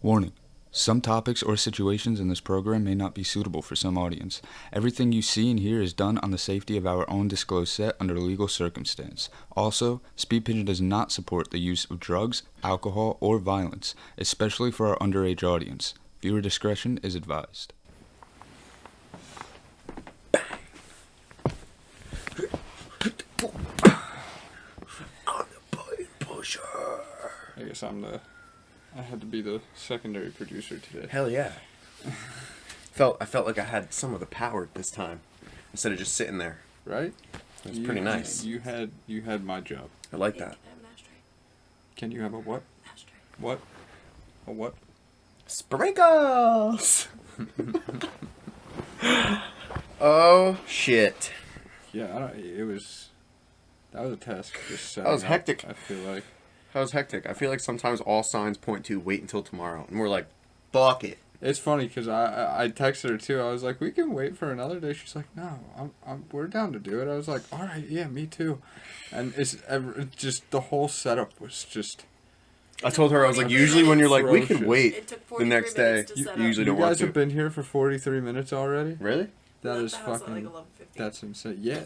Warning. Some topics or situations in this program may not be suitable for some audience. Everything you see and hear is done on the safety of our own disclosed set under legal circumstance. Also, Speedpigeon does not support the use of drugs, alcohol, or violence, especially for our underage audience. Viewer discretion is advised. I'm the button pusher. I guess I had to be the secondary producer today. Hell yeah. I felt like I had some of the power this time instead of just sitting there. Right? It's pretty nice. You had my job. I like that. Can you have a what? Ashtray. What? A what? Sprinkles. Oh shit. Yeah, that was a task. Just That was setting up, hectic. I feel like. That was hectic. I feel like sometimes all signs point to wait until tomorrow, and we're like, fuck it. It's funny because I texted her too. I was like, we can wait for another day. She's like, no, we're down to do it. I was like, all right, yeah, me too. And it's just the whole setup was just. I told her, I was like, usually when you're like, we can Ferocious. wait It took the next 43 day, minutes to you set up. usually You don't want guys to. have been here for 43 minutes already. Really? That is Left the house at, fucking. like 11:50. That's insane. Yeah.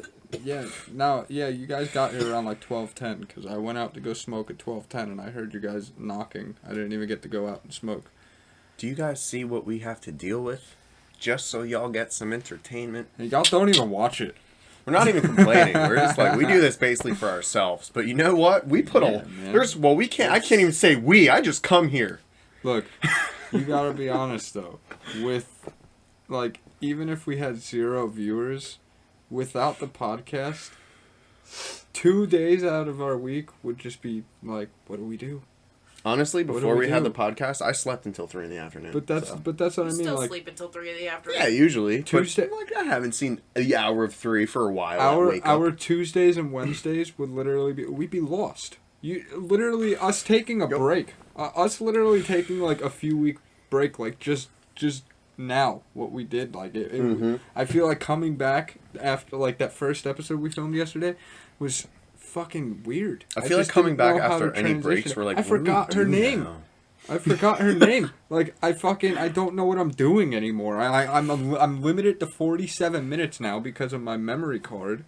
You guys got here around like 12:10 because I went out to go smoke at 12:10 and I heard you guys knocking. I didn't even get to go out and smoke. Do you guys see what we have to deal with? Just so y'all get some entertainment. And y'all don't even watch it. We're not even complaining. We're just like, we do this basically for ourselves. But you know what? We put man. we can't, I can't even say we, I just come here. Look, you gotta be honest though. With, like, even if we had 0 viewers, without the podcast, 2 days out of our week would just be like, what do we do? Honestly, What do before we we had do? the podcast, I slept until 3 in the afternoon. But that's so. what I You mean. still Like, sleep until 3 in the afternoon. Yeah, usually. Tuesday- But, like, I haven't seen the hour of 3 for a while. I wake up. our Tuesdays and Wednesdays would literally be, we'd be lost. Literally us taking a break, us literally taking like a few week break, like just now what we did, like it I feel like coming back after like that first episode we filmed yesterday was fucking weird. I feel like just coming didn't back know how after to any transition breaks, it. we're like, I what do we forgot her do name. now? I forgot her name. Like I don't know what I'm doing anymore. I'm limited to 47 minutes now because of my memory card.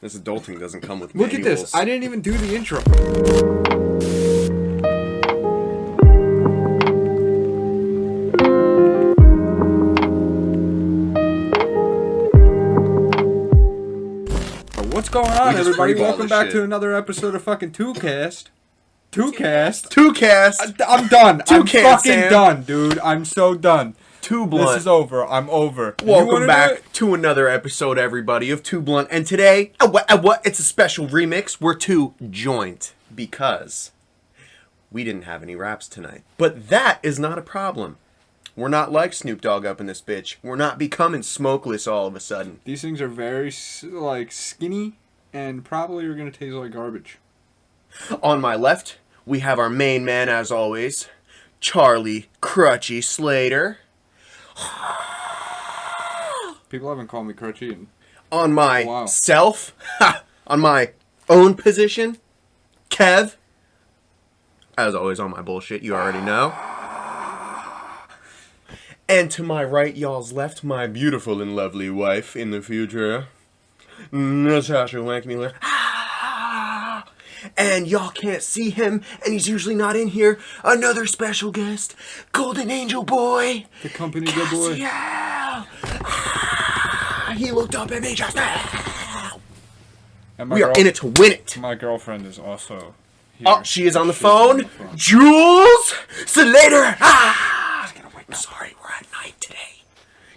This adulting doesn't come with Look at manuals. this. I didn't even do the intro. What's going on, just everybody? freeball Welcome this back shit. to another episode of fucking Two-Cast. Two-Cast. Two cast. I'm done. Two I'm cans, fucking Sam. done, dude. I'm so done. Two blunt. This is over. I'm over. You Welcome wanna do back it? to another episode, everybody, of Two Blunt. And today, what? It's a special remix. We're two joint because we didn't have any raps tonight. But that is not a problem. We're not like Snoop Dogg up in this bitch. We're not becoming smokeless all of a sudden. These things are very, like, skinny and probably are going to taste like garbage. On my left, we have our main man, as always, Charlie Crutchy Slater. People haven't called me crutchy and On my Wow. self, on my own position, Kev. As always, on my bullshit, you already know. And to my right, y'all's left, my beautiful and lovely wife in the future, Natasha Wankmueller. And y'all can't see him, and he's usually not in here. Another special guest, Golden Angel Boy. the company good boy. Cassiel. He looked up at me just now. And We are in it to win it. My girlfriend is also here. Oh, she is on the She's phone. Jules Slater. I'm sorry, we're at night today.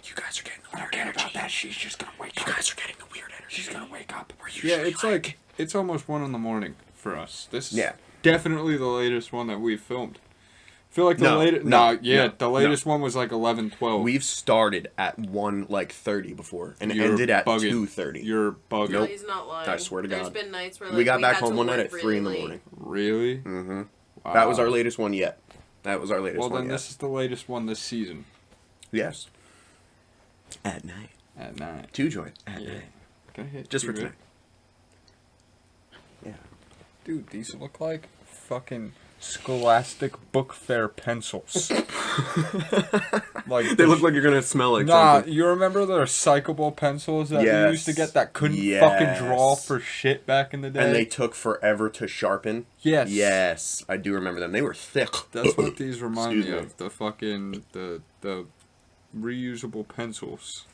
You guys are getting the weird energy. About that, she's just gonna wake up. You guys are getting the weird energy. She's gonna wake up. We're Yeah, usually it's like it's almost 1 a.m. for us. This is Yeah. definitely the latest one that we've filmed. I feel like the No, latest. no, The latest one was like 11:12. We've started at 1:30 before, and it You're ended at bugging. 2:30. You're bugging. No, Nope. he's not lying. I swear to There's God. been nights where like, We got back had home to one night work at 3 really in the late. morning. Really? Mm-hmm. Wow. That was our latest one yet. That was our latest Well, one then yet. this is the latest one this season. Yes. At night. At night. Two joint. At Yeah. night. Can I hit Just you, for Rick? tonight. Yeah. Dude, these look like fucking Scholastic Book Fair pencils. Like They look like you're gonna smell like nah, something. you remember the recyclable pencils that Yes. we used to get that couldn't Yes. fucking draw for shit back in the day? And they took forever to sharpen. Yes. Yes, I do remember them. They were thick. That's what these remind Excuse me me. of. The fucking the reusable pencils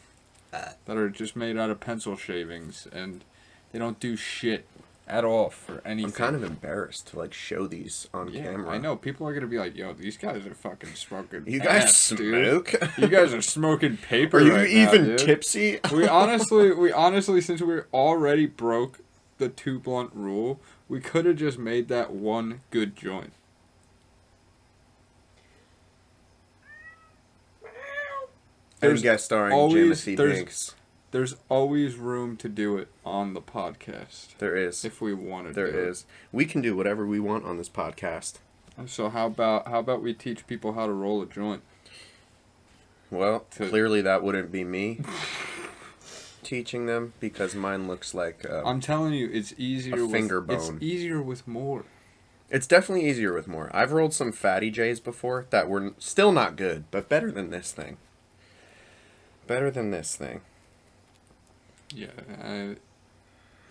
that are just made out of pencil shavings, and they don't do shit at all for anything. I'm kind of embarrassed to like show these on camera. I know people are gonna be like, "Yo, these guys are fucking smoking. You guys ass, dude. smoke? You guys are smoking paper. Are you right even now, dude." tipsy? We honestly, since we already broke the 2 blunt rule, we could have just made that one good joint. And guest starring Jimothy Binks. There's always room to do it on the podcast. There is. If we wanted to. There is. We can do whatever we want on this podcast. So how about we teach people how to roll a joint? Well, clearly that wouldn't be me teaching them because mine looks like I'm telling you, it's easier a finger with bone. It's easier with more. It's definitely easier with more. I've rolled some Fatty J's before that were still not good, but better than this thing. Better than this thing. Yeah.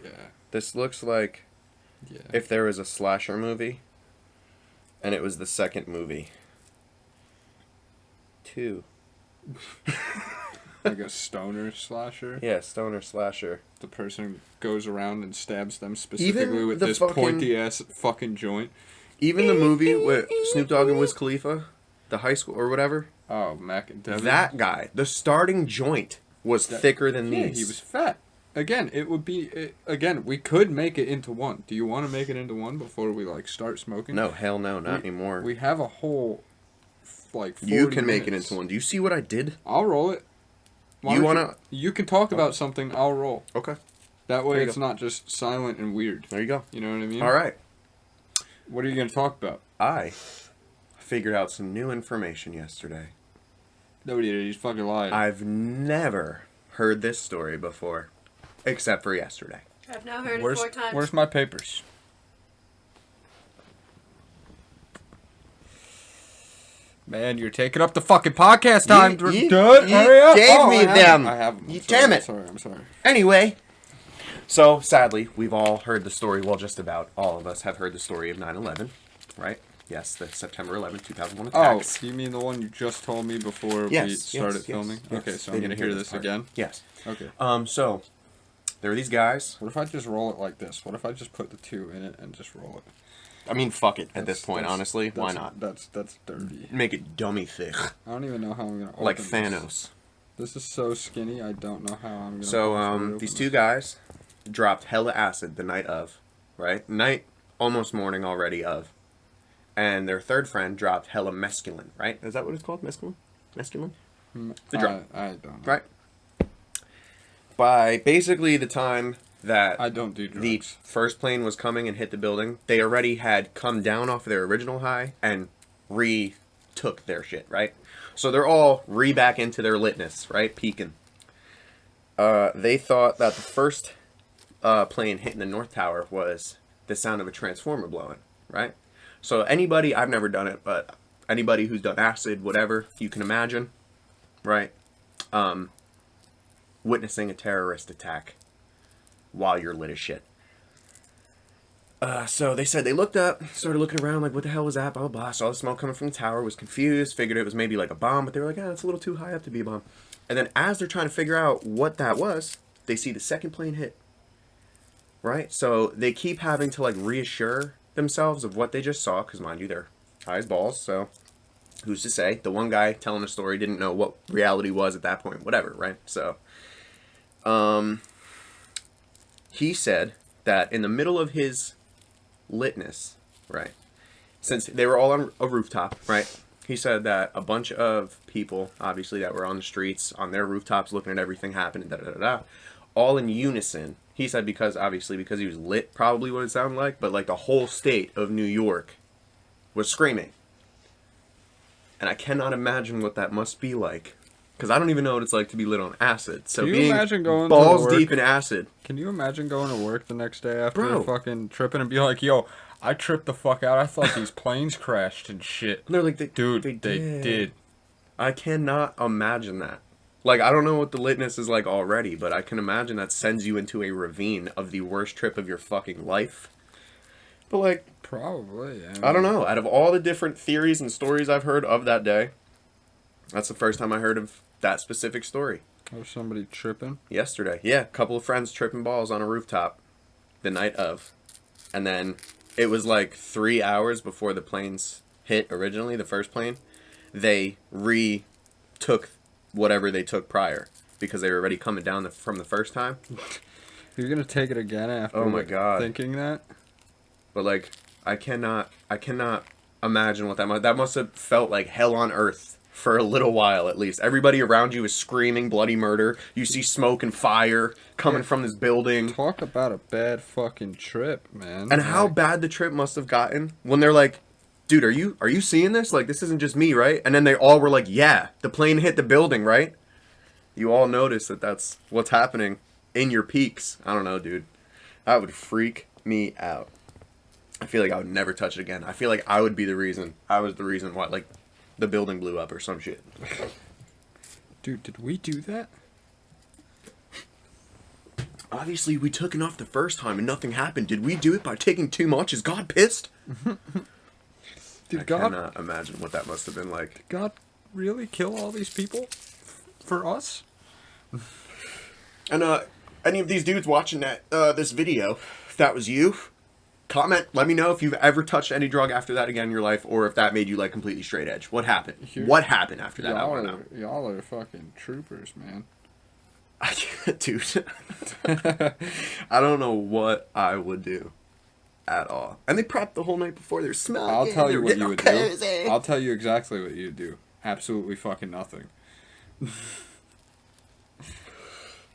Yeah. This looks like Yeah. if there was a slasher movie and it was the second movie. 2. Like a stoner slasher. Yeah, stoner slasher. The person goes around and stabs them specifically Even with the this fucking- pointy ass fucking joint. Even the movie with Snoop Dogg and Wiz Khalifa, the high school or whatever, Oh, Mac and Devin. that guy, the starting joint was thicker than Yeah, these. he was fat. Again, we could make it into one. Do you want to make it into one before we like start smoking? No, hell no, not anymore. We have a whole like 40 You can make it minutes. into one. Do you see what I did? I'll roll it. Why You don't wanna? You can talk about something. I'll roll. Okay. That way, There you it's go. not just silent and weird. There you go. You know what I mean? All right. What are you gonna talk about? I figured out some new information yesterday. Nobody did. He's fucking lying. I've never heard this story before, except for yesterday. I've now heard it 4 times. Where's my papers? Man, you're taking up the fucking podcast time, You dude. Hurry up. gave me I have them. I have them. You I'm sorry, damn it. I'm sorry. Anyway, so sadly, we've all heard the story. Well, just about all of us have heard the story of 9/11, right? Yes, the September 11th, 2001 Oh, attacks. you mean the one you just told me before Yes, we started yes, filming? yes, Okay, yes. so They I'm gonna didn't hear this part. again. Yes. Okay. So there were these guys. What if I just roll it like this? What if I just put the 2 in it and just roll it? I mean, fuck it. At this That's- point, that's- honestly, why that's- not? That's dirty. Make it dummy thick, I don't even know how I'm gonna open like this. Thanos. This is so skinny. I don't know how I'm gonna. So possibly open these this. 2 guys dropped hella acid the night of, right? Night, almost morning already of. And their third friend dropped hella mescaline, right? Is that what it's called? Mescaline? Mescaline? The drug. I don't know. Right. By basically the time that I don't do drugs. the first plane was coming and hit the building, they already had come down off their original high and retook their shit, right? So they're all back into their litness, right? Peaking. They thought that the first plane hitting the North Tower was the sound of a transformer blowing, right? So anybody, I've never done it, but anybody who's done acid, whatever, you can imagine, right? Witnessing a terrorist attack while you're lit as shit. So they said they looked up, started looking around like, what the hell was that? Blah, blah, blah. Saw the smoke coming from the tower, was confused, figured it was maybe like a bomb, but they were like, it's a little too high up to be a bomb. And then as they're trying to figure out what that was, they see the second plane hit. Right? So they keep having to like reassure themselves of what they just saw, because mind you, they're high as balls, so who's to say? The one guy telling the story didn't know what reality was at that point, whatever, right? So, he said that in the middle of his litness, right, since they were all on a rooftop, right, he said that a bunch of people, obviously, that were on the streets, on their rooftops, looking at everything happening, all in unison. He said because he was lit, probably what it sounded like, but like the whole state of New York was screaming. And I cannot imagine what that must be like. Because I don't even know what it's like to be lit on acid. So Can you being imagine going to balls work? deep in acid. Can you imagine going to work the next day after Bro. fucking tripping and be like, yo, I tripped the fuck out. I thought these planes crashed and shit. And they're like, they Did. I cannot imagine that. Like, I don't know what the litness is like already, but I can imagine that sends you into a ravine of the worst trip of your fucking life. But, like... Probably, yeah. I don't know. Out of all the different theories and stories I've heard of that day, that's the first time I heard of that specific story. Was somebody tripping? Yesterday. Yeah, a couple of friends tripping balls on a rooftop the night of. And then it was like 3 hours before the planes hit originally, the first plane. They retook whatever they took prior because they were already coming down from the first time. You're going to take it again after Oh my God. thinking that? But like, I cannot imagine what that must have felt like hell on earth for a little while at least. Everybody around you is screaming bloody murder. You see smoke and fire coming from this building. Talk about a bad fucking trip, man. And how bad the trip must have gotten when they're like, dude, are you seeing this? Like, this isn't just me, right? And then they all were like, yeah, the plane hit the building, right? You all notice that that's what's happening in your peaks. I don't know, dude. That would freak me out. I feel like I would never touch it again. I feel like I would be the reason. I was the reason why, like, the building blew up or some shit. Dude, did we do that? Obviously, we took enough the first time and nothing happened. Did we do it by taking too much? Is God pissed? I cannot imagine what that must have been like. Did God really kill all these people for us? And any of these dudes watching this video, if that was you, comment. Let me know if you've ever touched any drug after that again in your life, or if that made you like completely straight edge. What happened? What happened after that? Y'all are fucking troopers, man. I can't, dude. I don't know what I would do at all. And they prepped the whole night before. They're smoking. I'll tell you what you would do. I'll tell you exactly what you would do. Absolutely fucking nothing.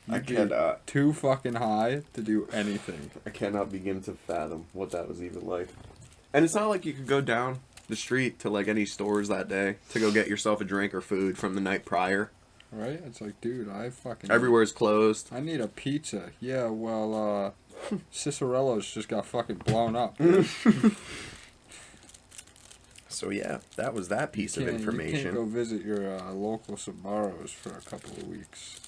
I cannot. Too fucking high to do anything. I cannot begin to fathom what that was even like. And it's not like you could go down the street to like any stores that day to go get yourself a drink or food from the night prior. Right? It's like, dude, everywhere's closed. I need a pizza. Yeah, well, Cicerello's just got fucking blown up. So yeah, that was that piece of information. You can't go visit your local Sbarro's for a couple of weeks.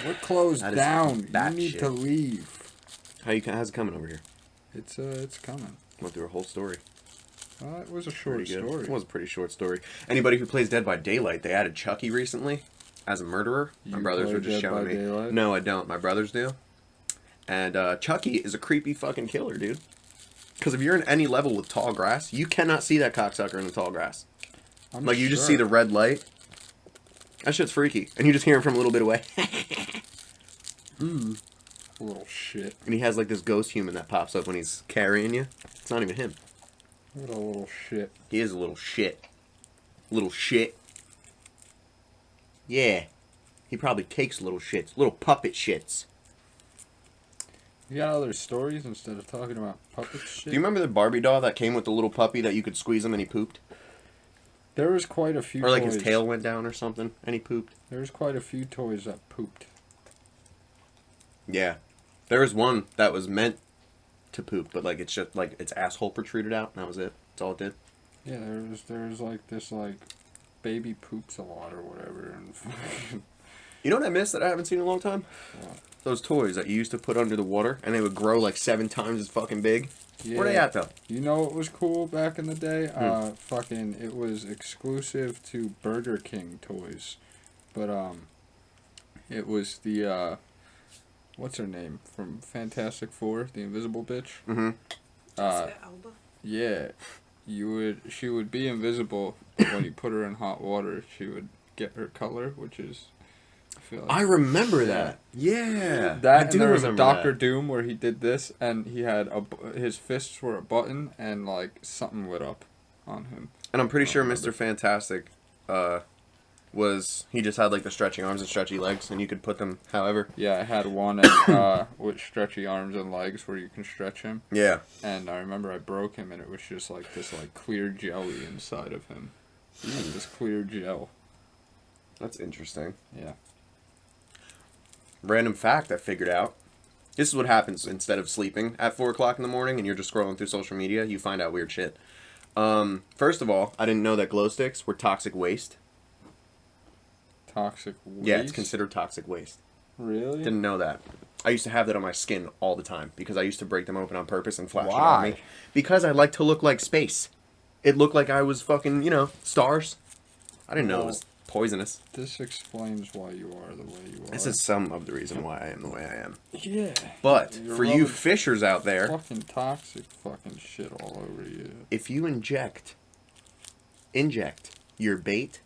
We're closed down. You need to leave. How's it coming over here? It's coming. Went through a whole story. It was a short story. It was a pretty short story. Anybody who plays Dead by Daylight, they added Chucky recently as a murderer. My brothers were just showing me. Daylight? No, I don't. My brothers do. And Chucky is a creepy fucking killer, dude. Because if you're in any level with tall grass, you cannot see that cocksucker in the tall grass. You just see the red light. That shit's freaky. And you just hear him from a little bit away. Little shit. And he has like this ghost human that pops up when he's carrying you. It's not even him. What a little shit. He is a little shit. Little shit. Yeah. He probably takes little shits. Little puppet shits. You got other stories instead of talking about puppet shit? Do you remember the Barbie doll that came with the little puppy that you could squeeze him and he pooped? There was quite a few Or like toys. his tail went down or something and he pooped. There was quite a few toys that pooped. Yeah. There was one that was meant to poop, but like it's just like its asshole protruded out and that was it. That's all it did. Yeah, there was like this like baby poops a lot or whatever. And you know what I miss that I haven't seen in a long time? What? Those toys that you used to put under the water and they would grow like 7 times as fucking big. Yeah. Where they at though? You know what was cool back in the day? Fucking it was exclusive to Burger King toys. But it was the what's her name from Fantastic Four, the invisible bitch? Mm-hmm. Is that Alba? Yeah. She would be invisible, but when you put her in hot water, she would get her color, which is I remember that. Yeah. That, and there was a Doctor Doom where he did this, and he had his fists were a button, and like something lit up on him. And I'm pretty sure Mr. Fantastic, he just had like the stretchy arms and stretchy legs, and you could put them however. Yeah, I had one with stretchy arms and legs where you can stretch him. Yeah. And I remember I broke him, and it was just like this like clear jelly inside of him. Like this clear gel. That's interesting. Yeah. Random fact I figured out. This is what happens instead of sleeping at 4 o'clock in the morning and you're just scrolling through social media. You find out weird shit. First of all, I didn't know that glow sticks were toxic waste. Toxic waste? Yeah, it's considered toxic waste. Really? Didn't know that. I used to have that on my skin all the time because I used to break them open on purpose and flash it on me. Because I like to look like space. It looked like I was fucking, stars. I didn't know it was poisonous. This explains why you are the way you are. This is some of the reason why I am the way I am. Yeah. But for you fishers out there, fucking toxic fucking shit all over you. If you inject your bait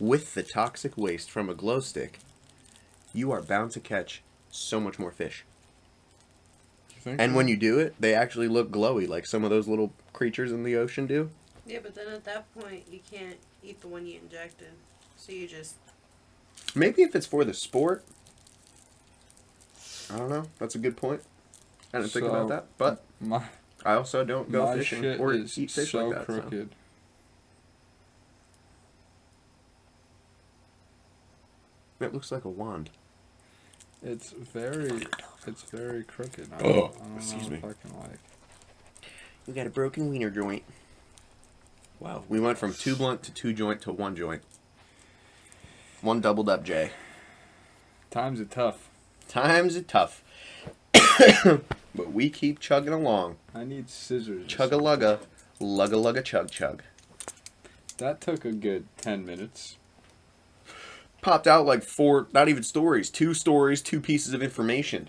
with the toxic waste from a glow stick, you are bound to catch so much more fish. And when you do it, they actually look glowy, like some of those little creatures in the ocean do. Yeah, but then at that point, you can't eat the one you injected. So you just... Maybe if it's for the sport. I don't know. That's a good point. I didn't think about that. But I also don't go fishing or eat fish so like that. Crooked. So. It looks like a wand. It's very crooked. I don't excuse me. We got a broken wiener joint. Wow. We went from 2 blunt to 2 joint to 1 joint. 1 doubled up J. Times are tough. Times are tough. But we keep chugging along. I need scissors. Chug-a-lugga. Lugga-lugga chug-chug. That took a good 10 minutes. Popped out like 4, not even stories. 2 stories, 2 pieces of information.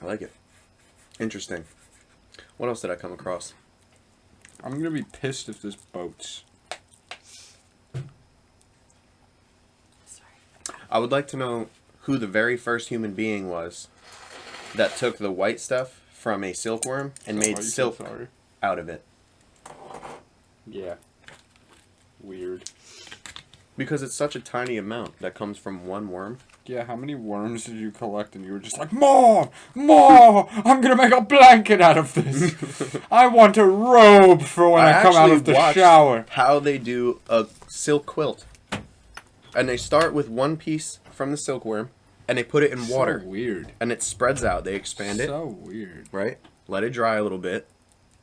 I like it. Interesting. What else did I come across? I'm gonna be pissed if this boats. I would like to know who the very first human being was that took the white stuff from a silkworm and made silk out of it. Yeah. Weird. Because it's such a tiny amount that comes from 1 worm. Yeah, how many worms did you collect and you were just like, more! More! I'm gonna make a blanket out of this! I want a robe for when I come out of the shower. How they do a silk quilt. And they start with 1 piece from the silkworm and they put it in water. So weird. And it spreads out. They expand it. So weird. Right? Let it dry a little bit.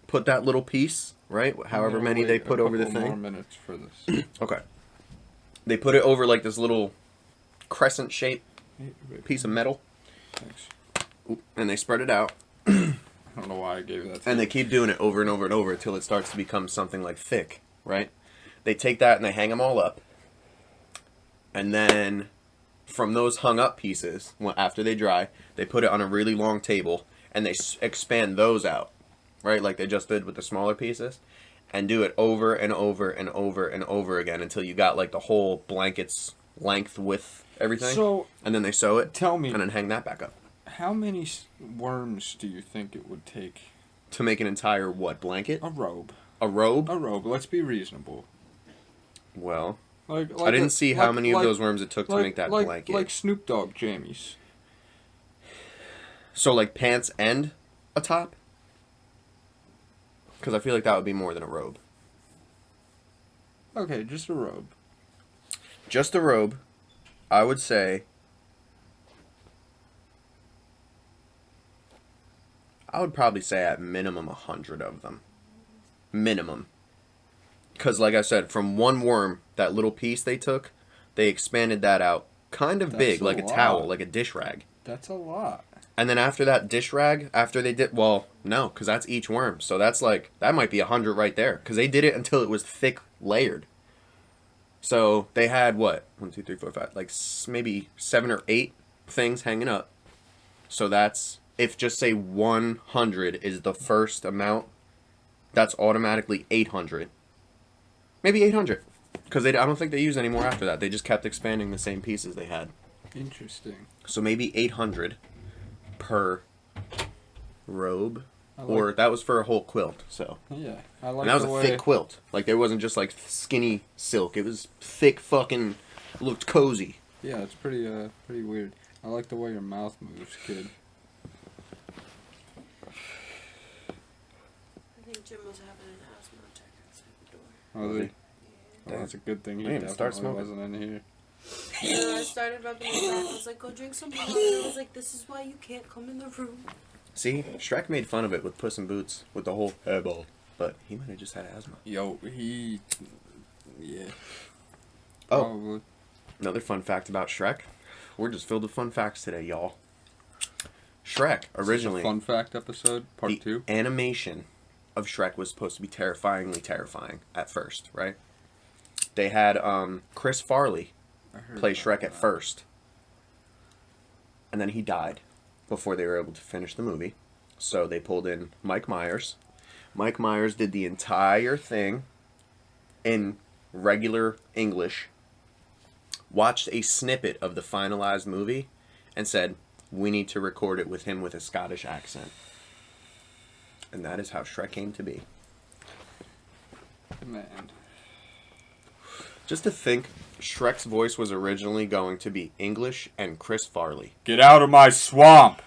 Put that little piece, right? However many they put over the thing. More minutes for this. Okay. They put it over like this little crescent shaped piece of metal. Thanks. And they spread it out. I don't know why I gave that to And you. they keep doing it over and over and over until it starts to become something like thick, right? They take that and they hang them all up. And then from those hung up pieces, after they dry, they put it on a really long table and they expand those out, right? Like they just did with the smaller pieces. And do it over and over and over and over again until you got like the whole blanket's length with everything. So, and then they sew it. Tell me. And then hang that back up. How many worms do you think it would take? To make an entire what, blanket? A robe. A robe? A robe. Let's be reasonable. Well, like I didn't see how many of those worms it took to make that blanket. Like Snoop Dogg jammies. So like pants and a top? Because I feel like that would be more than a robe. Okay, just a robe. Just a robe, I would say... I would probably say at minimum 100 of them. Minimum. Because like I said, from 1 worm, that little piece they took, they expanded that out kind of big, like a towel, like a dish rag. That's a lot. And then after that dish rag, after they did, well, no, because that's each worm. So that's like, that might be 100 right there. Because they did it until it was thick layered. So they had what? 1, 2, 3, 4, 5. Like maybe 7 or 8 things hanging up. So that's, if just say 100 is the first amount, that's automatically 800. Maybe 800. Because I don't think they used any more after that. They just kept expanding the same pieces they had. Interesting. So maybe 800 per robe. Or that was for a whole quilt, so. Yeah, I like and that was a thick quilt. Like, there wasn't just, like, skinny silk. It was thick fucking, looked cozy. Yeah, it's pretty weird. I like the way your mouth moves, kid. I think Jim was having an asthma attack outside the door. Oh, yeah. Well, that's a good thing he Start definitely smoking. wasn't in here. I started rubbing his back. I was like, go drink some water. I was like, this is why you can't come in the room. See, Shrek made fun of it with Puss in Boots, with the whole hairball. But he might have just had asthma. Yo, yeah. Oh, Probably. another fun fact about Shrek. We're just filled with fun facts today, y'all. Shrek, originally, Fun fact episode, part the 2. animation of Shrek was supposed to be terrifyingly terrifying at first, right? They had Chris Farley play Shrek at first. And then he died before they were able to finish the movie. So they pulled in Mike Myers. Mike Myers did the entire thing in regular English, watched a snippet of the finalized movie, and said, we need to record it with him with a Scottish accent. And that is how Shrek came to be. Man. Just to think, Shrek's voice was originally going to be English and Chris Farley. Get out of my swamp!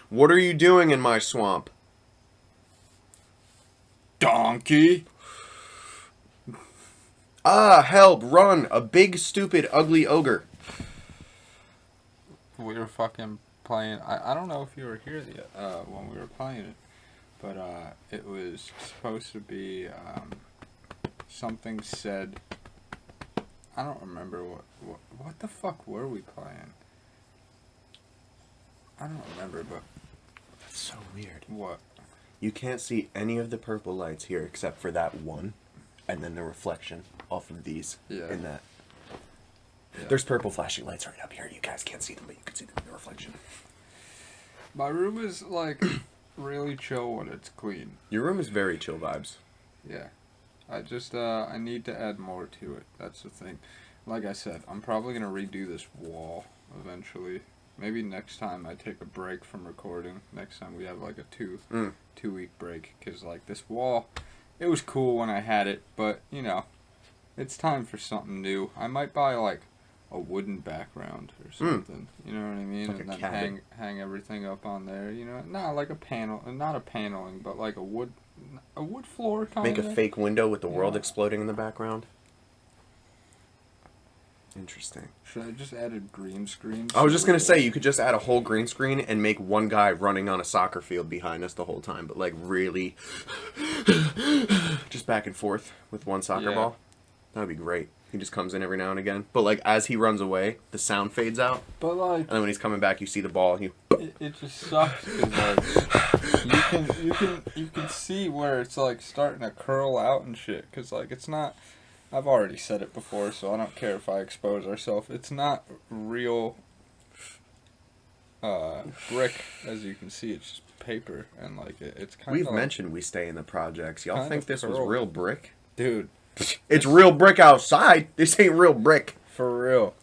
What are you doing in my swamp? Donkey! Ah, help, run, a big, stupid, ugly ogre. We were fucking playing. I don't know if you were here yet, when we were playing it, but it was supposed to be something said. I don't remember what the fuck were we playing. I don't remember, but That's so weird. what? You can't see any of the purple lights here except for that one, and then the reflection off of these Yeah. in that. Yeah. There's purple flashing lights right up here. You guys can't see them, but you can see them in the reflection. My room is like really chill when it's clean. Your room is very chill vibes. Yeah. I just I need to add more to it. That's the thing. Like I said, I'm probably gonna redo this wall eventually. Maybe next time I take a break from recording. Next time we have like a 2-week break, because like this wall, it was cool when I had it, but you know, it's time for something new. I might buy like a wooden background or something. You know what I mean? Like and a then cabin. hang everything up on there. You know, not like a panel, not a paneling, but like a wood floor kind Make of. a fake window with the world Yeah. exploding in the background. Interesting. Should I just add a green screen? I was just gonna say, you could just add a whole green screen and make one guy running on a soccer field behind us the whole time, but like really just back and forth with one soccer Yeah. ball. That would be great. He just comes in every now and again. But like as he runs away, the sound fades out, But like, and then when he's coming back, you see the ball. And you it just sucks because like you can see where it's like starting to curl out and shit. Cause like it's not. I've already said it before, so I don't care if I expose ourselves. It's not real brick, as you can see. It's just paper, and like it's kind of. We've mentioned we stay in the projects. Y'all kind think of this was curled. real brick? Dude, It's real brick outside. This ain't real brick. for real.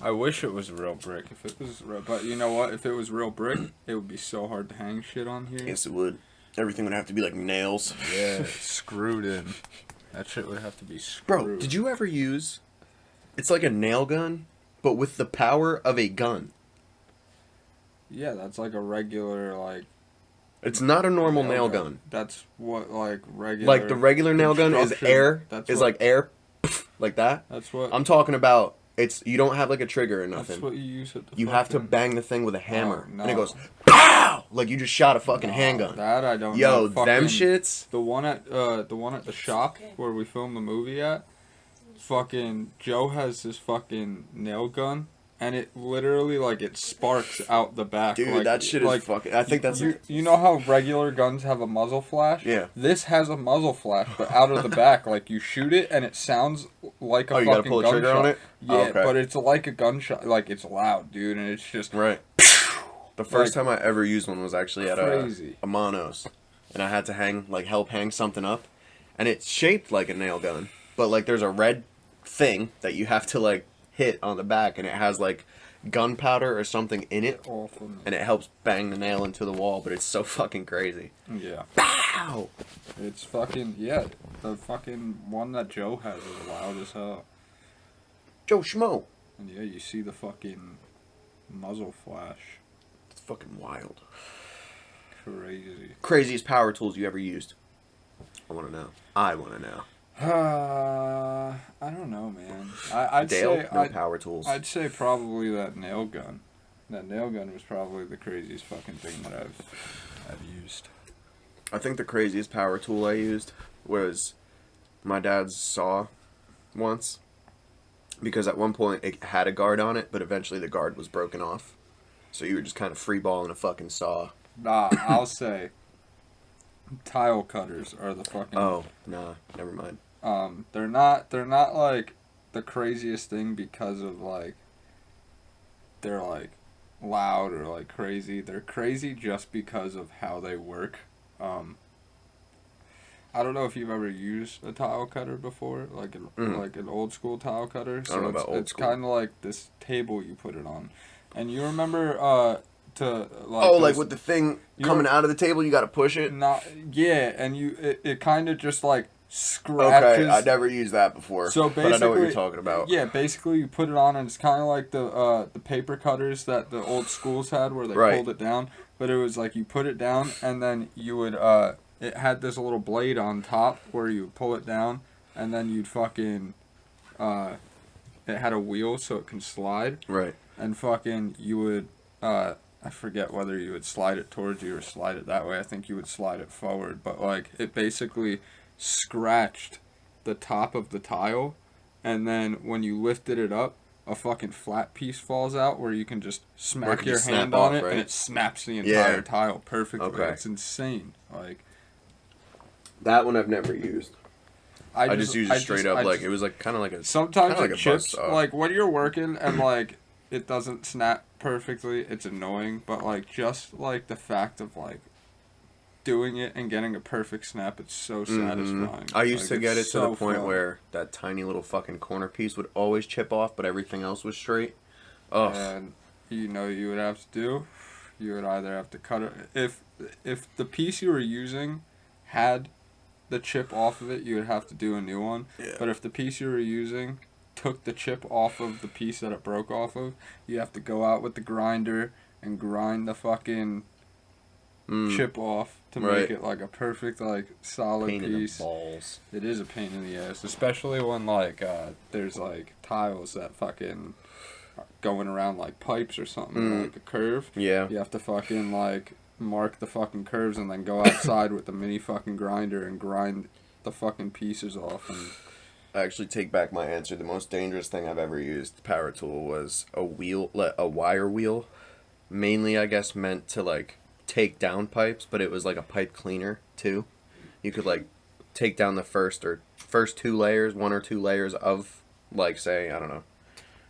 I wish it was real brick. If it was, but you know what? If it was real brick, it would be so hard to hang shit on here. Yes, it would. Everything would have to be like nails. Yeah, screwed in. That shit would have to be screwed. Bro, did you ever use... It's like a nail gun, but with the power of a gun. Yeah, that's like a regular, like... It's not a normal nail gun. That's what, like, regular... Like the regular nail gun is construction- air. That's Is what- like air. Like that. That's what... I'm talking about... It's you don't have like a trigger or That's nothing. what you use at the You have to fucking- bang the thing with a hammer. no. And it goes... POW! Like you just shot a fucking No, handgun. That I don't Yo, know. them Fucking- shits... The one at the shop where we filmed the movie at, fucking Joe has this fucking nail gun, and it literally like it sparks out the back. Dude, like, that shit is like, fucking... I think that's... You know how regular guns have a muzzle flash? Yeah. This has a muzzle flash, but out of the back. Like you shoot it, and it sounds like a Oh, you fucking gotta pull a gunshot. trigger on it? Yeah, Oh, okay. but it's like a gunshot. Like it's loud, dude, and it's just Right. The first Like, time I ever used one was actually at crazy. a Monos. And I had to help hang something up. And it's shaped like a nail gun. But like there's a red thing that you have to like hit on the back, and it has like gunpowder or something in it. awful. And it helps bang the nail into the wall, but it's so fucking crazy. Yeah. Pow! It's fucking, yeah, the fucking one that Joe has is loud as hell. Joe Schmo. And yeah, you see the fucking muzzle flash. It's fucking wild. Crazy. Craziest power tools you ever used? I want to know. I want to know. I don't know, man. I'd Dale, say no power tools. I'd say probably that nail gun. That nail gun was probably the craziest fucking thing that I've used. I think the craziest power tool I used was my dad's saw once. Because at one point it had a guard on it, but eventually the guard was broken off. So you were just kind of freeballing a fucking saw. Nah, I'll say tile cutters are the fucking... Oh, nah, never mind. They're not like the craziest thing because of like they're like loud or like crazy. They're crazy just because of how they work. I don't know if you've ever used a tile cutter before, like an old school tile cutter. So I don't know about old it's school. kind of like this table you put it on, and you remember to like Oh, like with the thing coming out of the table, you got to push it? and it kind of just like scratches. Okay, I never used that before, So but I know what you're talking about. Yeah, basically you put it on and it's kind of like the paper cutters that the old schools had where they Right. pulled it down. But it was like you put it down and then you would it had this little blade on top where you would pull it down and then you'd fucking it had a wheel so it can slide. Right. And fucking you would I forget whether you would slide it towards you or slide it that way. I think you would slide it forward, but like it basically scratched the top of the tile, and then when you lifted it up, a fucking flat piece falls out where you can just smack your hand on it, right? and it snaps the entire tile perfectly. Okay. It's insane. Like that one I've never used. I just used it straight up, like it was like kind of like a sometimes kinda it like a chips. buzzsaw. Like when you're working and like it doesn't snap perfectly, it's annoying. But like just like the fact of like doing it and getting a perfect snap, it's so satisfying. I used Like, to get it it's to the so point fun. where that tiny little fucking corner piece would always chip off, but everything else was straight. Ugh. And you know what you would have to do? You would either have to cut it if the piece you were using had the chip off of it, you would have to do a new one. Yeah. But if the piece you were using took the chip off of the piece that it broke off of, you have to go out with the grinder and grind the fucking chip off to Right. make it like a perfect like solid Pain in the piece. balls. It is a pain in the ass, especially when like there's like tiles that fucking are going around like pipes or something, like a curve. Yeah. You have to fucking like mark the fucking curves and then go outside with the mini fucking grinder and grind the fucking pieces off. And I actually take back my answer. The most dangerous thing I've ever used, power tool, was a wire wheel. Mainly, I guess, meant to like take down pipes, but it was like a pipe cleaner too. You could like take down the first two layers, one or two layers of like, say, I don't know,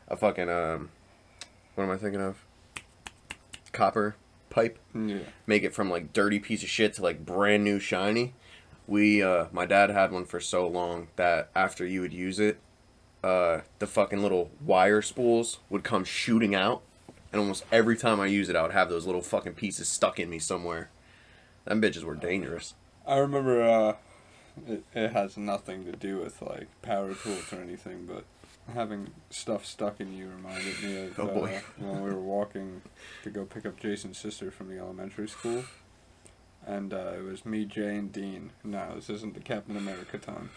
a fucking what am I thinking of? Copper pipe. yeah, Make it from like dirty piece of shit to like brand new shiny. My dad had one for so long that after you would use it, the fucking little wire spools would come shooting out, and almost every time I use it, I would have those little fucking pieces stuck in me somewhere. Them bitches were dangerous. I remember it has nothing to do with like power tools or anything, but having stuff stuck in you reminded me of Oh, boy. when we were walking to go pick up Jason's sister from the elementary school. And it was me, Jay, and Dean. No, this isn't the Captain America time.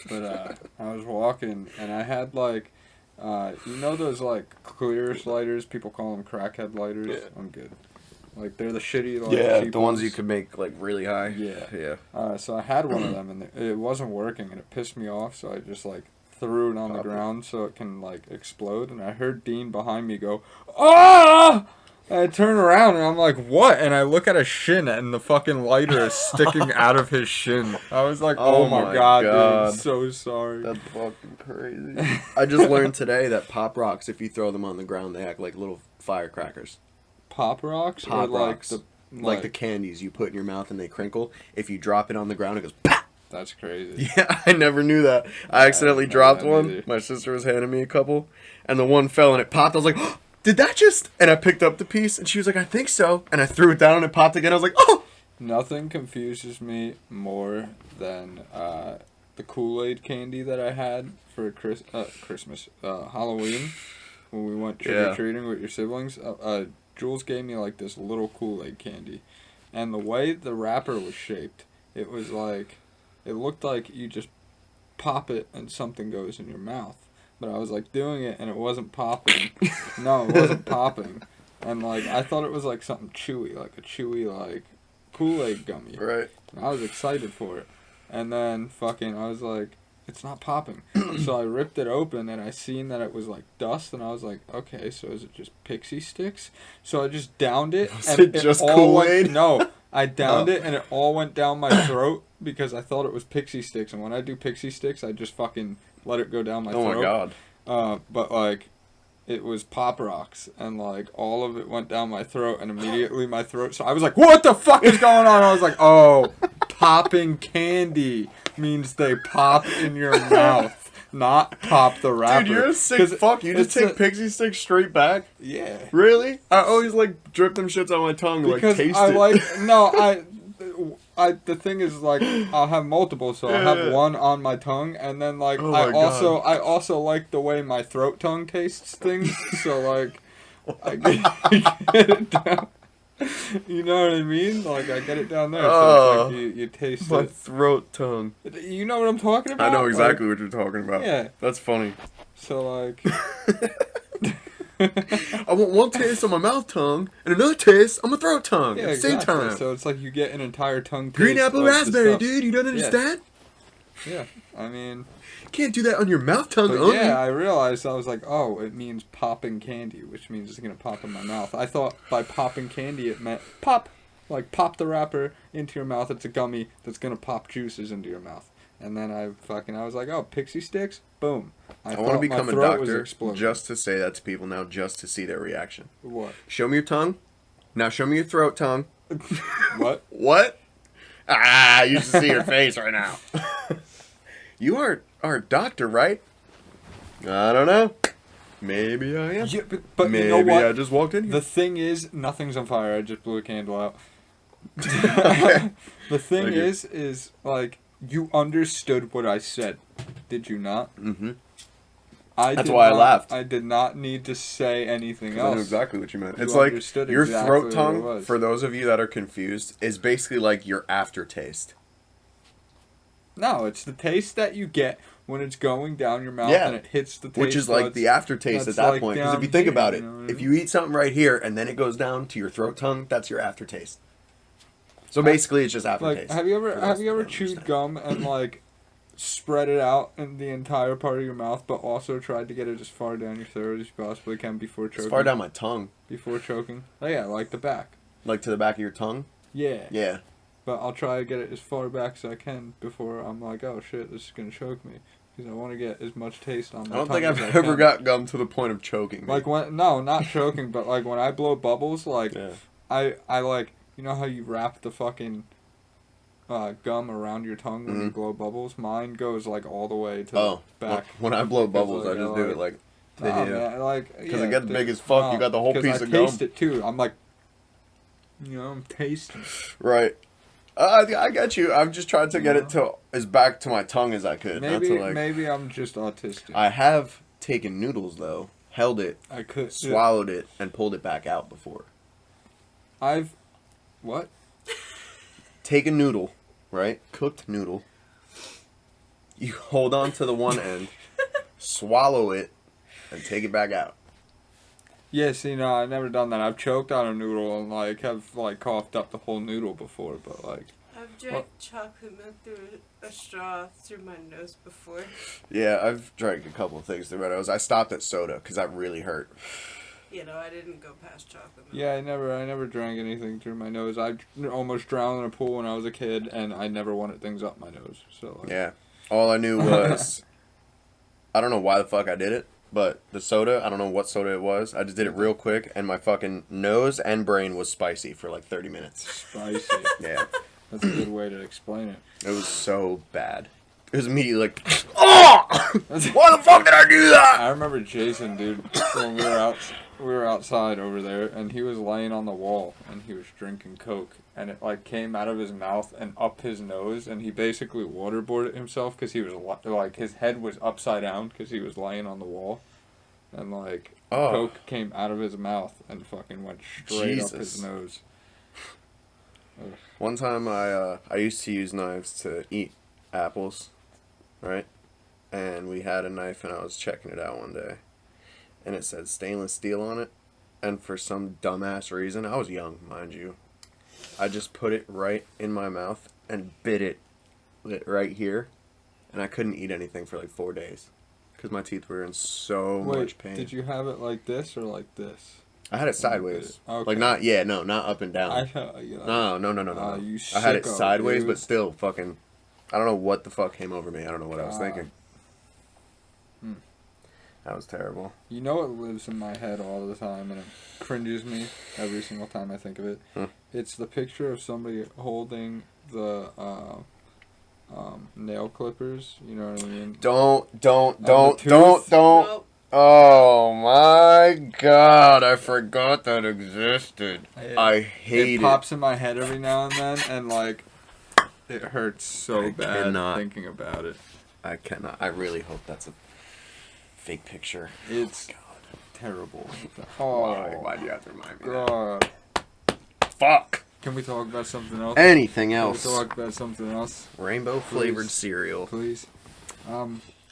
But I was walking, and I had, like, you know those, like, clear lighters? People call them crackhead lighters? Yeah. I'm good. Like, they're the shitty, like, cheap the ones you could make like really high. Yeah. Yeah. So I had one of them, and it wasn't working, and it pissed me off, so I just, like, threw it on the Popped it. ground so it can, like, explode, and I heard Dean behind me go, "Ah!" And I turn around and I'm like, what? And I look at his shin and the fucking lighter is sticking out of his shin. I was like, oh my god, dude, I'm so sorry. That's fucking crazy. I just learned today that Pop Rocks, if you throw them on the ground, they act like little firecrackers. Pop rocks? Pop or Rocks. Like the candies you put in your mouth and they crinkle. If you drop it on the ground, it goes pop! That's crazy. Yeah, I never knew that. I accidentally didn't know dropped that one. either. My sister was handing me a couple, and the one fell and it popped. I was like, oh, did that just? And I picked up the piece, and she was like, I think so. And I threw it down and it popped again. I was like, oh! Nothing confuses me more than the Kool-Aid candy that I had for Christmas, Halloween, when we went trick-or-treating with your siblings. Jules gave me like this little Kool-Aid candy, and the way the wrapper was shaped, it was like, it looked like you just pop it and something goes in your mouth. But I was like doing it and it wasn't popping. No, it wasn't popping. And like I thought it was like something chewy, like a chewy like Kool-Aid gummy. Right. And I was excited for it. And then fucking I was like, it's not popping. So I ripped it open and I seen that it was like dust and I was like, okay, so is it just pixie sticks? So I just downed it Was and it just all Kool-Aid? no, I downed it and it all went down my throat because I thought it was pixie sticks. And when I do pixie sticks, I just fucking let it go down my throat. Oh my god. But like, it was Pop Rocks and like all of it went down my throat and immediately my throat. So I was like, what the fuck is going on? I was like, oh, popping candy means they pop in your mouth, not pop the wrapper. Dude, you're a sick fuck. You just take pixie sticks straight back? Yeah. Really? I always like drip them shits on my tongue to Because like taste I it. like the thing is like I'll have multiple, so I'll have one on my tongue, and then like Oh I my also like the way my throat tongue tastes things, so like I get it down. You know what I mean? Like I get it down there, so it's like you taste my it. throat tongue. You know what I'm talking about? I know exactly Like, what you're talking about. yeah. That's funny. So like. I want one taste on my mouth tongue and another taste on my throat tongue Yeah, at the same exactly. time. So it's like you get an entire tongue taste. Green apple of the raspberry, stuff. dude. You don't understand? Yeah, I mean. You can't do that on your mouth tongue But only. yeah, I realized, I was like, oh, it means popping candy, which means it's going to pop in my mouth. I thought by popping candy it meant pop. Like pop the wrapper into your mouth. It's a gummy that's going to pop juices into your mouth. And then I was like, oh, pixie sticks? Boom. I want to become a throat was doctor exploding. just to say that to people now, just to see their reaction. What? Show me your tongue. Now show me your throat tongue. What? What? Ah, you should see your face right now. You are a doctor, right? I don't know. Maybe I am. Yeah, but Maybe you know what? I just walked in here. The thing is, nothing's on fire. I just blew a candle out. Okay. The thing Thank you. is like, you understood what I said, did you not? Mm-hmm. That's why I laughed. I did not need to say anything I else. know exactly what you meant. You It's like understood your exactly throat what it tongue, was. for those of you that are confused, is basically like your aftertaste. No, it's the taste that you get when it's going down your mouth Yeah. and it hits the taste Which is like buds. the aftertaste at That's that like point. Because if down you think here, about it, you know what I if mean? you eat something right here and then it goes down to your throat tongue, that's your aftertaste. So basically, it's just aftertaste. Like, have you for ever those that don't chewed understand. gum and like spread it out in the entire part of your mouth, but also tried to get it as far down your throat as you possibly can before choking? As far down my tongue, Before choking. Oh yeah, like the back. like to the back of your tongue. Yeah. Yeah. But I'll try to get it as far back as I can before I'm like, oh shit, this is gonna choke me, because I want to get as much taste on my I don't tongue think I've as I ever can. got gum to the point of choking. Me. Like when not choking, but like when I blow bubbles, like Yeah. I like, you know how you wrap the fucking gum around your tongue when you Mhm. blow bubbles? Mine goes like all the way to Oh, the back. when I blow Because, bubbles, like, I just do it like. Nah, yeah. man, like Because it gets big as fuck, you got the whole 'cause piece I of gum. taste it too. I'm like, you know, I'm tasting. Right. I get you. I'm just trying to get it to as back to my tongue as I could. Maybe not to like. maybe I'm just autistic. I have taken noodles though, held it, I could swallowed it, and pulled it back out before. I've what? Take a noodle, right? Cooked noodle. You hold on to the one end, swallow it, and take it back out. Yeah, see, no, I've never done that. I've choked on a noodle and like have like coughed up the whole noodle before, but like. I've drank chocolate milk through a straw through my nose before. Yeah, I've drank a couple of things through my nose. I stopped at soda because that really hurt. You know, I didn't go past chocolate milk. Yeah, I never drank anything through my nose. I almost drowned in a pool when I was a kid, and I never wanted things up my nose. So like, Yeah. All I knew was, I don't know why the fuck I did it, but the soda, I don't know what soda it was. I just did it real quick, and my fucking nose and brain was spicy for like 30 minutes. spicy. Yeah. That's a good way to explain it. It was so bad. It was immediately like, oh! Why the fuck did I do that? I remember Jason, dude, when we were outside over there, and he was laying on the wall, and he was drinking Coke, and it like came out of his mouth and up his nose, and he basically waterboarded himself because he was like his head was upside down because he was laying on the wall, and like Coke came out of his mouth and fucking went straight up his nose. Ugh. One time I used to use knives to eat apples, right? and we had a knife, and I was checking it out one day, and it said stainless steel on it, and for some dumbass reason, I was young, mind you, I just put it right in my mouth and bit it right here, and I couldn't eat anything for like 4 days because my teeth were in so much pain. Did you have it like this or like this? I had it sideways. Okay. Like not up and down. No. You I had it sicko, sideways, dude. but still fucking. I don't know what the fuck came over me. I don't know what I was thinking. That was terrible. You know what lives in my head all the time, and it cringes me every single time I think of it. It's the picture of somebody holding the nail clippers. You know what I mean? Don't. Nope. Oh my god! I forgot that existed. I hate it. It pops in my head every now and then, and like, it hurts so bad thinking about it. I cannot. I really hope that's a fake picture. It's God. Terrible. Why do you have to remind me? God. Fuck. Can we talk about something else? Anything else? Can we talk about something else? Rainbow flavored cereal. Please.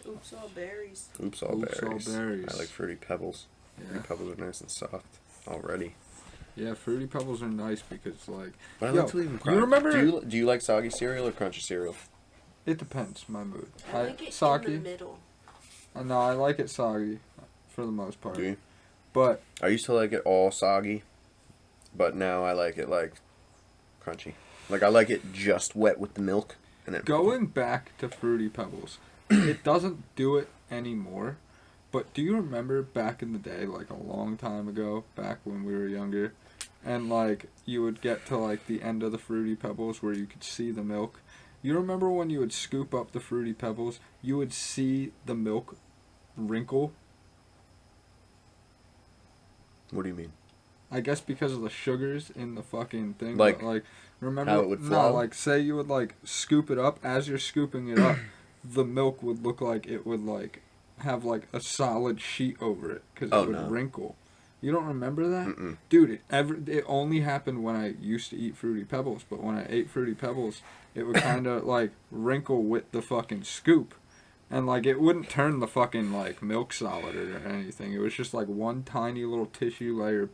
Oops, all berries. Oops, all berries. berries. I like Fruity Pebbles. Yeah. Fruity Pebbles are nice and soft already. Yeah, Fruity Pebbles are nice because, like... But I like to leave them crunchy. You remember... Do you like soggy cereal or crunchy cereal? It depends, my mood. I like it soggy. in the middle. No, I like it soggy, for the most part. Do you? But... I used to like it all soggy, but now I like it, like, crunchy. Like, I like it just wet with the milk. And then Going back to Fruity Pebbles, it doesn't do it anymore, but do you remember back in the day, like a long time ago, back when we were younger, and like you would get to like the end of the Fruity Pebbles where you could see the milk? You remember when you would scoop up the Fruity Pebbles, you would see the milk wrinkle? What do you mean? I guess because of the sugars in the fucking thing. Like, but, like remember how it would flow? No, like say you would like scoop it up. As you're scooping it up, the milk would look like it would like have like a solid sheet over it because it would wrinkle. You don't remember that? Mm-mm. Dude, it only happened when I used to eat Fruity Pebbles, but when I ate Fruity Pebbles, it would kind of like wrinkle with the fucking scoop. And like it wouldn't turn the fucking like milk solid or anything. It was just like one tiny little tissue layer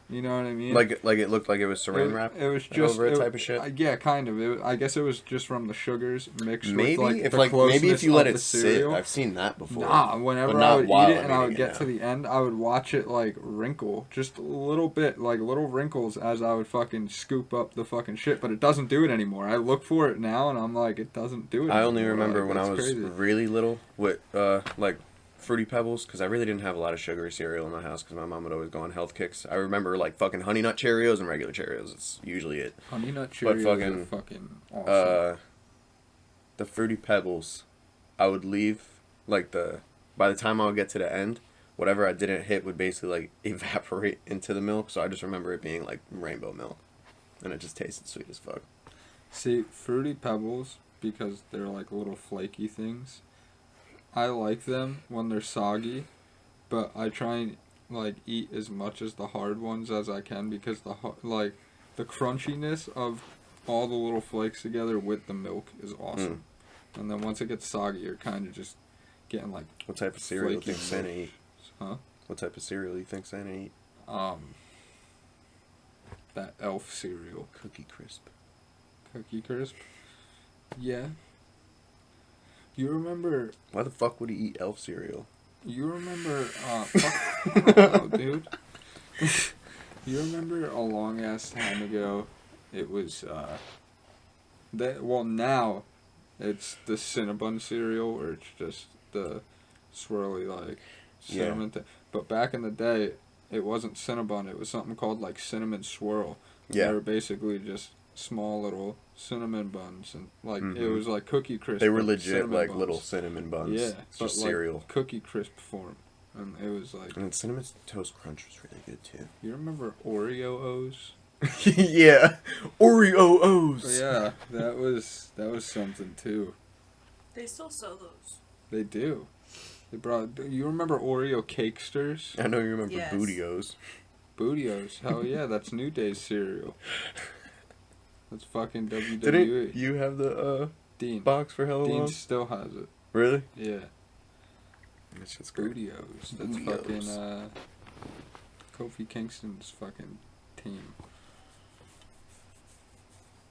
you know what I mean? Like it looked like it was saran wrap. It was just over it type of shit. Yeah, kind of. I guess it was just from the sugars mixed with like if the like maybe if you let it cereal. sit. I've seen that before. Nah, whenever but I not would while eat it I'm and I would eating get it to the end, I would watch it like wrinkle just a little bit, like little wrinkles as I would fucking scoop up the fucking shit. But it doesn't do it anymore. I look for it now and I'm like, it doesn't do it. I only anymore. remember like, when I was crazy. really little with like Fruity Pebbles, because I really didn't have a lot of sugary cereal in my house because my mom would always go on health kicks. I remember like fucking Honey Nut Cheerios and regular Cheerios. It's usually it. Honey Nut Cheerios are fucking awesome. The Fruity Pebbles, I would leave like by the time I would get to the end, whatever I didn't hit would basically like evaporate into the milk. So I just remember it being like rainbow milk, and it just tasted sweet as fuck. See, Fruity Pebbles, because they're like little flaky things, I like them when they're soggy, but I try and like eat as much as the hard ones as I can because the crunchiness of all the little flakes together with the milk is awesome. And then once it gets soggy, you're kind of just getting like what type of cereal do you think Santa eat? Huh? What type of cereal do you think Santa eat? That Elf cereal. Cookie Crisp. Cookie Crisp? Yeah. You remember... Why the fuck would he eat Elf cereal? You remember... I don't know, dude. You remember a long-ass time ago, it was, now, it's the Cinnabon cereal, where it's just the swirly, like, cinnamon thing. But back in the day, it wasn't Cinnabon, it was something called, like, Cinnamon Swirl. Yeah. They were basically just small little cinnamon buns, and like it was like Cookie Crisp. They were legit like buns. Little cinnamon buns. Yeah, it's but just like cereal. Cookie Crisp form, and it was like. And Cinnamon Toast Crunch was really good too. You remember Oreo O's? Yeah, Oreo O's. Yeah, that was something too. They still sell those. They do. They brought. You remember Oreo Cakesters? I know you remember Yes. Booty-O's. Booty-O's. Hell yeah, that's New Day's cereal. That's fucking WWE. Didn't you have the Dean. box for hella Dean long? still has it. Really? Yeah. That shit's great. Studios. That's Studios. fucking Kofi Kingston's fucking team.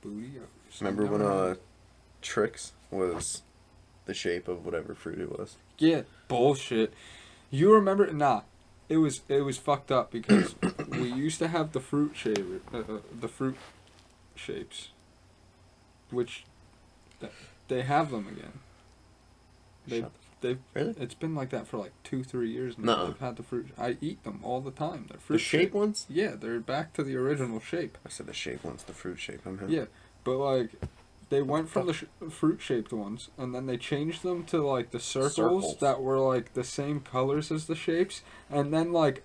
Studios. Remember when Trix was the shape of whatever fruit it was? Yeah, bullshit. You remember? Nah, it was fucked up because we used to have the fruit shapes, which they have them again. They've Really? It's been like that for like 2-3 years now. Nuh-uh. They've had the fruit. I eat them all the time. They're The fruit shape ones? Yeah, they're back to the original shape. I said the shape ones, the fruit shape. Yeah, but like they went from the fruit shaped ones and then they changed them to like the circles that were like the same colors as the shapes, and then like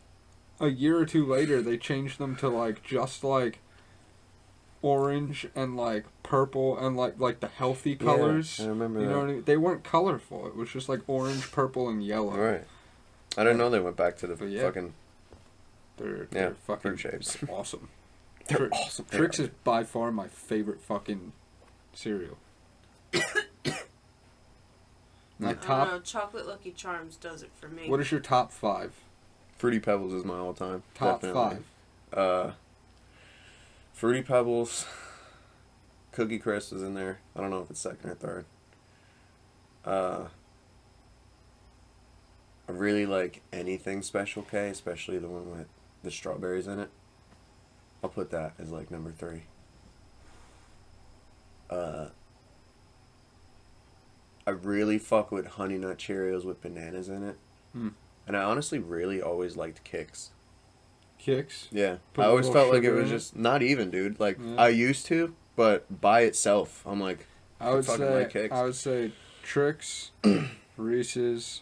a year or two later they changed them to like just like orange and like purple and like the healthy colors. Yeah, I remember you that. know what I mean? They weren't colorful. It was just like orange, purple, and yellow. Right. I didn't know they went back to the But yeah. fucking... They're fucking fruit shapes. awesome. They're awesome. Trix is by far my favorite fucking cereal. My I don't top. know. Chocolate Lucky Charms does it for me. What is your top 5? Fruity Pebbles is my all-time. Top definitely. 5. Fruity Pebbles, Cookie Crisp is in there. I don't know if it's second or third. I really like anything Special K, especially the one with the strawberries in it. I'll put that as like number 3. I really fuck with Honey Nut Cheerios with bananas in it. And I honestly really always liked Kix. Kix? Yeah. Put I a always little felt like it sugar was in it? just not even, dude. Like Yeah. I used to, but by itself, I'm like, I would fucking say like Kix. I would say Trix, Reese's,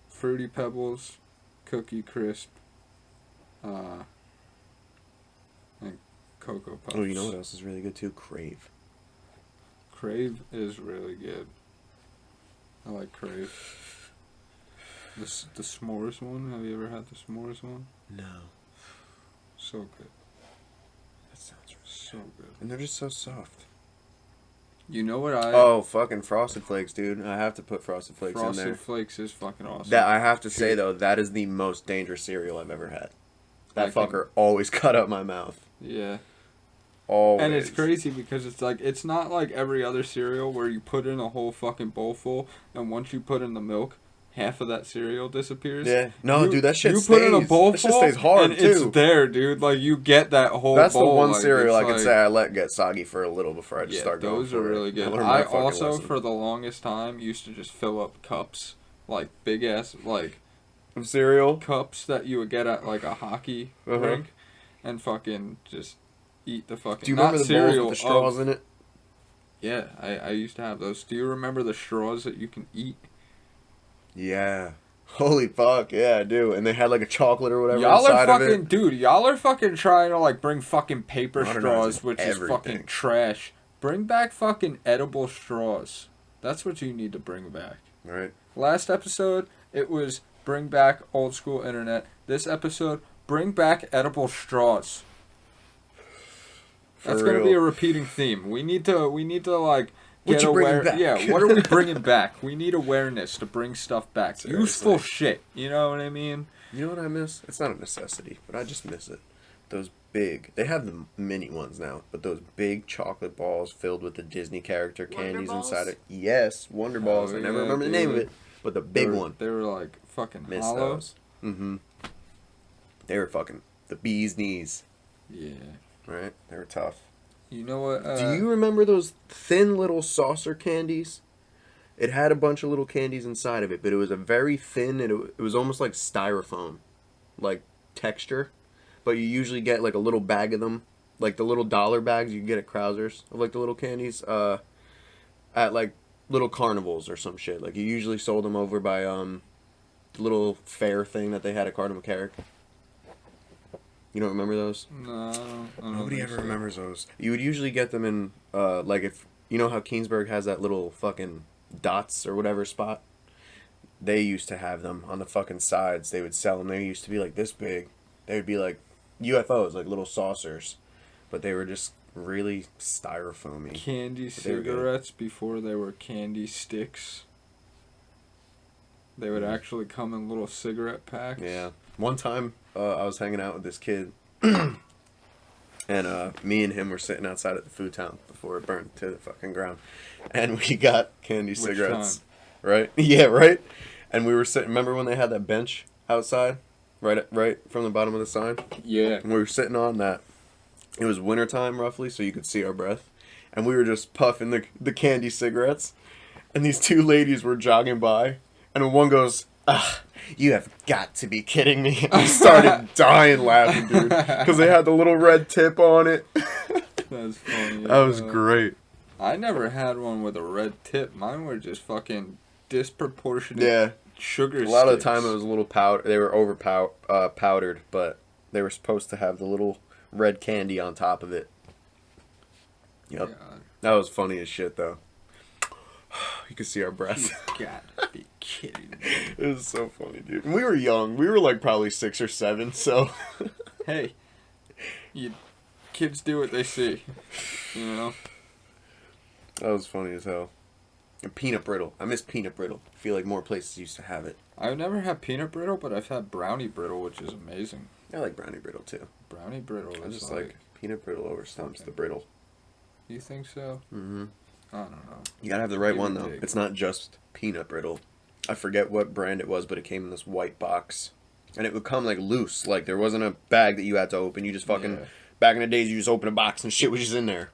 Fruity Pebbles, Cookie Crisp, and Cocoa Puffs. Oh, you know what else is really good too? Crave. Crave is really good. I like Crave. The s'mores one. Have you ever had the s'mores one? No. So good. That sounds really So good. And they're just so soft. You know what I... Oh, fucking Frosted Flakes, dude. I have to put Frosted Flakes in there. Frosted Flakes is fucking awesome. That I have to say though, that is the most dangerous cereal I've ever had. That I think- fucker always cut up my mouth. Yeah. Always. And it's crazy because it's like, it's not like every other cereal where you put in a whole fucking bowl full, and once you put in the milk, half of that cereal disappears. Yeah. No, dude, that shit you stays. put in a bowl that full, shit stays hard and too. it's there, dude. Like, you get that whole That's bowl. the one like, cereal I it's can like- say I let get soggy for a little before I just Yeah, start going those for are it. really good. learned my I fucking also, lesson. for the longest time, used to just fill up cups, like big ass, like Of cereal. cups that you would get at like a hockey Uh-huh. rink, and fucking just eat the fucking. Do you not remember the cereal, bowls with the straws in it? Yeah, I used to have those. Do you remember the straws that you can eat? Yeah. Holy fuck, yeah, I do. And they had like a chocolate or whatever Y'all are inside of fucking, it. dude. Y'all are fucking trying to like bring fucking paper Modernizing straws, which is everything. fucking trash. Bring back fucking edible straws. That's what you need to bring back. Right. Last episode, it was bring back old school internet. This episode, bring back edible straws. For That's gonna real. be a repeating theme. We need to like What get you bringing aware. back? Yeah, what are we bringing back? We need awareness to bring stuff back. Seriously. Useful shit. You know what I mean? You know what I miss? It's not a necessity, but I just miss it. Those big, they have the mini ones now, but those big chocolate balls filled with the Disney character Wonder candies Balls? inside it. Yes, Wonder Balls. I never yeah, remember the name of dude. it, but the big They were- one. They were like fucking Miss hollow. those. Mm-hmm. They were fucking the bee's knees, Yeah. right? They were tough. You know what? Do you remember those thin little saucer candies? It had a bunch of little candies inside of it, but it was a very thin, and it was almost like styrofoam, like texture. But you usually get like a little bag of them, like the little dollar bags you get at Krauser's of like the little candies, at like little carnivals or some shit. Like you usually sold them over by the little fair thing that they had at Cardinal McCarrick. You don't remember those? No, I don't Nobody think ever so. remembers those. You would usually get them in, like if, you know how Keensburg has that little fucking dots or whatever spot? They used to have them on the fucking sides. They would sell them. They used to be like this big. They would be like UFOs, like little saucers. But they were just really styrofoamy. Candy They were good. cigarettes before they were candy sticks. They would actually come in little cigarette packs. Yeah. One time, I was hanging out with this kid, and me and him were sitting outside at the food town before it burned to the fucking ground, and we got candy Which cigarettes. time? Right? Yeah, right? And we were sitting, remember when they had that bench outside? Right from the bottom of the sign? Yeah. And we were sitting on that. It was wintertime, roughly, so you could see our breath. And we were just puffing the candy cigarettes. And these two ladies were jogging by. And one goes, "Ugh, you have got to be kidding me." And I started dying laughing, dude. Because they had the little red tip on it. That's funny. That was great. I never had one with a red tip. Mine were just fucking disproportionate Yeah. sugar A lot of the sticks. time it was a little powder. They were powdered, but they were supposed to have the little red candy on top of it. Yep. God, That was funny as shit, though. You could see our breath. you gotta be kidding me. It was so funny, dude. And we were young. We were like probably 6 or 7, so. Hey, kids do what they see, you know? That was funny as hell. And peanut brittle. I miss peanut brittle. I feel like more places used to have it. I've never had peanut brittle, but I've had brownie brittle, which is amazing. I like brownie brittle, too. Brownie brittle I is just like peanut brittle over stumps the brittle. You think so? Mm-hmm. I don't know. You gotta have the right Give one, or though. take. It's not just peanut brittle. I forget what brand it was, but it came in this white box. And it would come, like, loose. Like, there wasn't a bag that you had to open. You just fucking... Yeah. Back in the days, you just open a box and shit was just in there.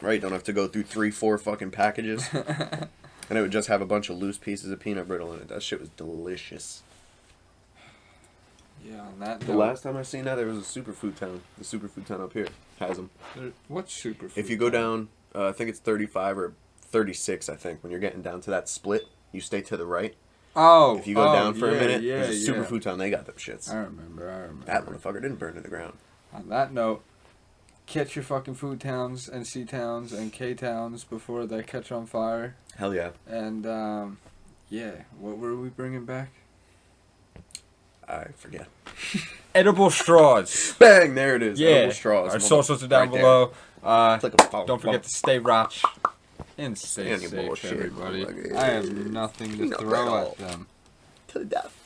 Right? Don't have to go through 3, 4 fucking packages. And it would just have a bunch of loose pieces of peanut brittle in it. That shit was delicious. Yeah, on that The note, last time I seen that, there was a superfood town. The superfood town up here has them. what's superfood? If you go down, I think it's 35 or 36, I think. When you're getting down to that split, you stay to the right. Oh, If you go down for a minute, yeah, there's a yeah. superfood town. They got them shits. I remember. That motherfucker didn't burn to the ground. On that note, catch your fucking food towns and C towns and K towns before they catch on fire. Hell yeah. And yeah, what were we bringing back? I forget. Edible straws. Bang! There it is. Yeah, Edible straws. our socials are down Right there. below. Click 'em, follow 'em, Don't forget to stay rotch and stay Any safe, bullshit. everybody. Like, I have nothing to peanut throw brittle. at them. to the death.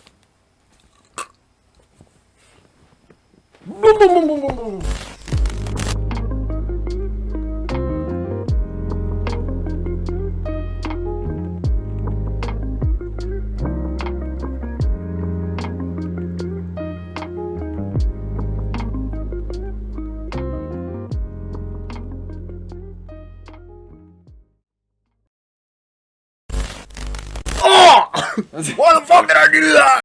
Why the fuck did I do that?